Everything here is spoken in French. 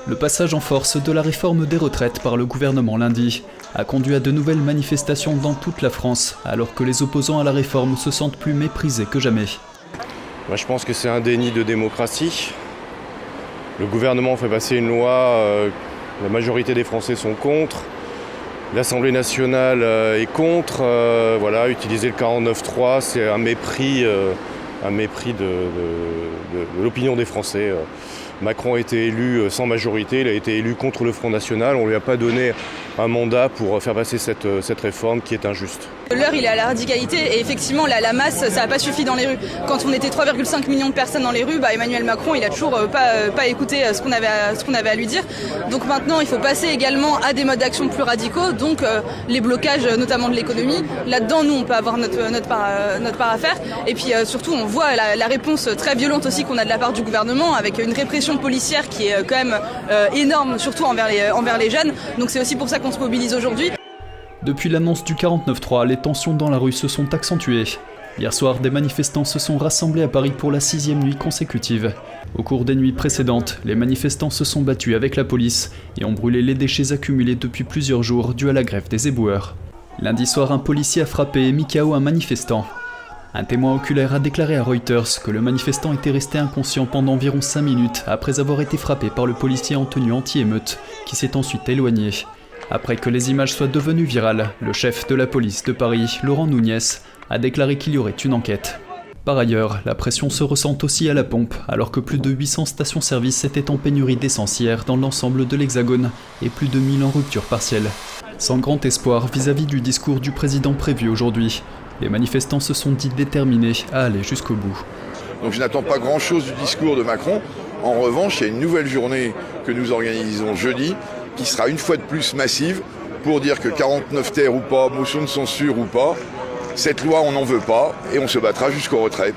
Le passage en force de la réforme des retraites par le gouvernement lundi a conduit à de nouvelles manifestations dans toute la France, alors que les opposants à la réforme se sentent plus méprisés que jamais. Moi, je pense que c'est un déni de démocratie. Le gouvernement fait passer une loi, la majorité des Français sont contre. L'Assemblée nationale est contre. Utiliser le 49.3, c'est un mépris de l'opinion des Français. Macron a été élu sans majorité, il a été élu contre le Front National. On ne lui a pas donné un mandat pour faire passer cette réforme qui est injuste. L'heure, il est à la radicalité et effectivement, la masse, ça n'a pas suffi dans les rues. Quand on était 3,5 millions de personnes dans les rues, Emmanuel Macron, il a toujours pas écouté ce qu'on avait à lui dire. Donc maintenant, il faut passer également à des modes d'action plus radicaux, donc les blocages notamment de l'économie. Là-dedans, nous, on peut avoir notre part à faire. Et puis surtout, on voit la réponse très violente aussi qu'on a de la part du gouvernement, avec une répression policière qui est quand même énorme, surtout envers les jeunes. Donc c'est aussi pour ça qu'on se mobilise aujourd'hui. Depuis l'annonce du 49.3, les tensions dans la rue se sont accentuées. Hier soir, des manifestants se sont rassemblés à Paris pour la 6e nuit consécutive. Au cours des nuits précédentes, les manifestants se sont battus avec la police et ont brûlé les déchets accumulés depuis plusieurs jours dus à la grève des éboueurs. Lundi soir, un policier a frappé et mis KO un manifestant. Un témoin oculaire a déclaré à Reuters que le manifestant était resté inconscient pendant environ 5 minutes après avoir été frappé par le policier en tenue anti-émeute, qui s'est ensuite éloigné. Après que les images soient devenues virales, le chef de la police de Paris, Laurent Nunez, a déclaré qu'il y aurait une enquête. Par ailleurs, la pression se ressent aussi à la pompe, alors que plus de 800 stations-service étaient en pénurie d'essence hier dans l'ensemble de l'Hexagone et plus de 1000 en rupture partielle. Sans grand espoir vis-à-vis du discours du président prévu aujourd'hui, les manifestants se sont dit déterminés à aller jusqu'au bout. Donc je n'attends pas grand-chose du discours de Macron. En revanche, il y a une nouvelle journée que nous organisons jeudi, qui sera une fois de plus massive pour dire que 49 terres ou pas, motion de censure ou pas, cette loi on n'en veut pas et on se battra jusqu'au retrait.